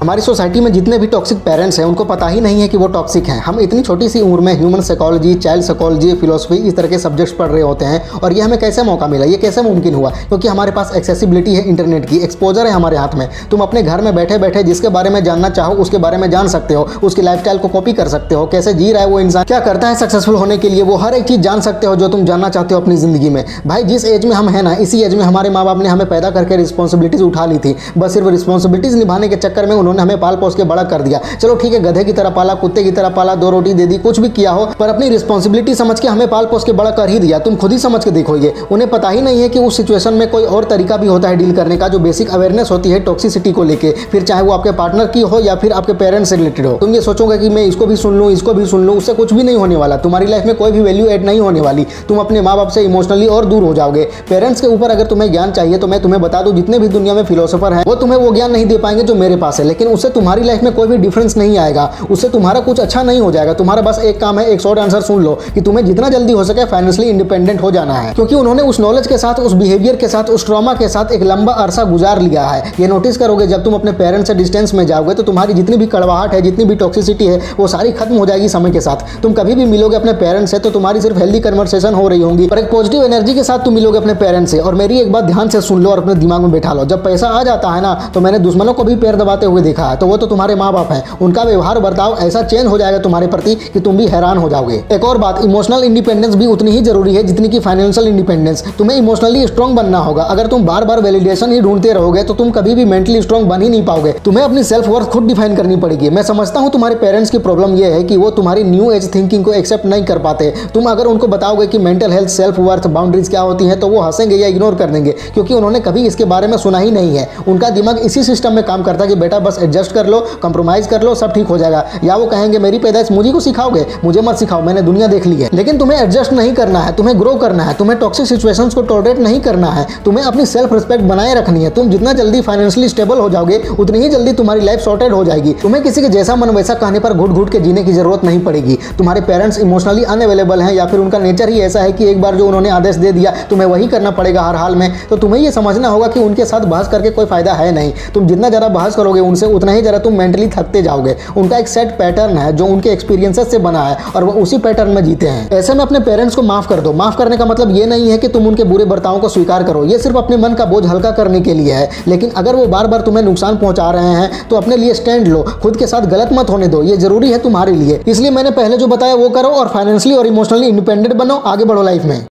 हमारी सोसाइटी में जितने भी टॉक्सिक पेरेंट्स हैं उनको पता ही नहीं है कि वो टॉक्सिक हैं। हम इतनी छोटी सी उम्र में human psychology, child psychology, philosophy इस तरह के सब्जेक्ट्स पढ़ रहे होते हैं और ये हमें कैसे मौका मिला, ये कैसे मुमकिन हुआ? क्योंकि हमारे पास एक्सेसिबिलिटी है इंटरनेट की, एक्सपोजर है हमारे हाथ में। तुम अपने घर में बैठे बैठे जिसके बारे में जानना चाहो उसके बारे में जान सकते हो, उसकी लाइफस्टाइल को कॉपी कर सकते हो, कैसे जी रहा है वो इंसान, क्या करता है सक्सेसफुल होने के लिए, वो हर एक चीज़ जान सकते हो जो तुम जानना चाहते हो अपनी ज़िंदगी में। भाई जिस एज में हम हैं ना, इसी एज में हमारे माँ बाप ने हमें पैदा करके रिस्पॉन्सिबिलिटीज़ उठा ली थी। बस सिर्फ रिस्पॉन्सिबिलिटीज़ निभाने के चक्कर में उन्होंने हमें पाल पोस के बड़ा कर दिया। चलो ठीक है, गधे की तरह पाला, कुत्ते की तरह पाला, 2 रोटी दे दी, कुछ भी किया हो, पर अपनी रिस्पॉन्सिबिलिटी समझ के हमें पाल पोस के बड़ा कर ही दिया। तुम खुद ही समझ के देखो, ये उन्हें पता ही नहीं है कि उस सिचुएशन में कोई और तरीका भी होता है डील करने का, जो बेसिक अवेयरनेस होती है टॉक्सिसिटी को लेके, फिर चाहे वो आपके पार्टनर की हो या फिर आपके पेरेंट्स से रिलेटेड हो। तुम ये सोचोगे कि मैं इसको भी सुन लूँ, इसको भी सुन लूँ, उससे कुछ भी नहीं होने वाला। तुम्हारी लाइफ में कोई भी वैल्यू ऐड नहीं होने वाली। तुम अपने माँ बाप से इमोशनली और दूर हो जाओगे। पेरेंट्स के ऊपर अगर तुम्हें ज्ञान चाहिए तो मैं तुम्हें बता दूं, जितने भी दुनिया में फिलोसोफर हैं वो तुम्हें वो ज्ञान नहीं दे पाएंगे जो मेरे पास है, लेकिन उससे तुम्हारी लाइफ में कोई भी डिफरेंस नहीं आएगा, उससे तुम्हारा कुछ अच्छा नहीं हो जाएगा। तुम्हारा बस एक काम है, एक शॉर्ट आंसर सुन लो कि तुम्हें जितना जल्दी हो सके फाइनेंशियली इंडिपेंडेंट हो जाना है, क्योंकि उन्होंने उस नॉलेज के साथ, उस बिहेवियर के साथ, उस ट्रॉमा के साथ एक लंबा अरसा गुजार लिया है। ये नोटिस करोगे जब तुम अपने पेरेंट्स से डिस्टेंस में जाओगे तो तुम्हारी जितनी भी कड़वाहट है, जितनी भी टॉक्सिसिटी है, वो सारी खत्म हो जाएगी समय के साथ। तुम कभी भी मिलोगे अपने पेरेंट्स से तो तुम्हारी सिर्फ हेल्दी कन्वर्सेशन हो रही होंगी और एक पॉजिटिव एनर्जी के साथ तुम मिलोगे अपने पेरेंट्स से। और मेरी एक बात ध्यान से सुन लो और अपने दिमाग में बैठा लो, जब पैसा आ जाता है ना तो मैंने दुश्मनों को भी पैर दबाते हुए देखा है, तो वो तो तुम्हारे माँ बाप हैं। उनका व्यवहार बर्ताव ऐसा चेंज हो जाएगा तुम्हारे प्रति कि तुम भी हैरान हो जाओगे। एक और बात, इमोशनल इंडिपेंडेंस भी उतनी ही जरूरी है जितनी कि फाइनेंशियल इंडिपेंडेंस। तुम्हें इमोशनली स्ट्रांग बनना होगा। अगर तुम बार बार वैलिडेशन ही ढूंढते रहोगे तो तुम कभी भी मेंटली स्ट्रांग बन ही नहीं पाओगे। तुम्हें अपनी सेल्फ वर्थ खुद डिफाइन करनी पड़ेगी। मैं समझता हूँ तुम्हारे पेरेंट्स की प्रॉब्लम यह है कि वो तुम्हारी न्यू एज थिंकिंग को एक्सेप्ट नहीं कर पाते। तुम अगर उनको बताओगे कि mental health, self worth, boundaries क्या होती हैं तो वो हंसेंगे या इग्नोर कर देंगे, क्योंकि उन्होंने कभी इसके बारे में सुना ही नहीं है। उनका दिमाग इसी सिस्टम में काम करता है कि बेटा बस एडजस्ट कर लो, कंप्रोमाइज कर लो, सब ठीक हो जाएगा। या वो कहेंगे मेरी पैदाइश मुझे को सिखाओगे, मुझे मत सिखाओ, मैंने दुनिया देख ली है। लेकिन तुम्हें एडजस्ट नहीं करना है, तुम्हें ग्रो करना है, तुम्हें टॉक्सिक सिचुएशंस को टॉलरेट नहीं करना है, तुम्हें अपनी सेल्फ रिस्पेक्ट बनाए रखनी है। तुम जितना जल्दी फाइनेंशियली स्टेबल हो जाओगे उतनी ही जल्दी तुम्हारी लाइफ सॉर्टेड हो जाएगी। तुम्हें किसी के जैसा मन वैसा कहने पर घुट घुट के जीने की जरूरत नहीं पड़ेगी। तुम्हारे पेरेंट्स इमोशनली अनअवेलेबल हैं या फिर उनका नेचर ही ऐसा है कि एक बार जो उन्होंने आदेश दे दिया तुम्हें वही करना पड़ेगा हर हाल में, तो तुम्हें ये समझना होगा कि उनके साथ बहस करके कोई फायदा है नहीं। तुम जितना ज़्यादा बहस करोगे उनसे उतना ही ज़्यादा तुम मेंटली थकते जाओगे। उनका एक सेट पैटर्न है जो उनके एक्सपीरियंसेस से बना है और वो उसी पैटर्न में जीते हैं। ऐसे में अपने पेरेंट्स को माफ कर दो। माफ करने का मतलब ये नहीं है कि तुम उनके बुरे बर्तावों को स्वीकार करो, ये सिर्फ अपने मन का बोझ हल्का करने के लिए है। लेकिन अगर वो बार बार तुम्हें नुकसान पहुंचा रहे हैं तो अपने लिए स्टैंड लो, खुद के साथ गलत मत होने दो, ये जरूरी है तुम्हारे लिए। इसलिए मैंने पहले जो बताया वो करो और फाइनेंशियली और इमोशनली इंडिपेंडेंट बनो, आगे बढ़ो लाइफ में।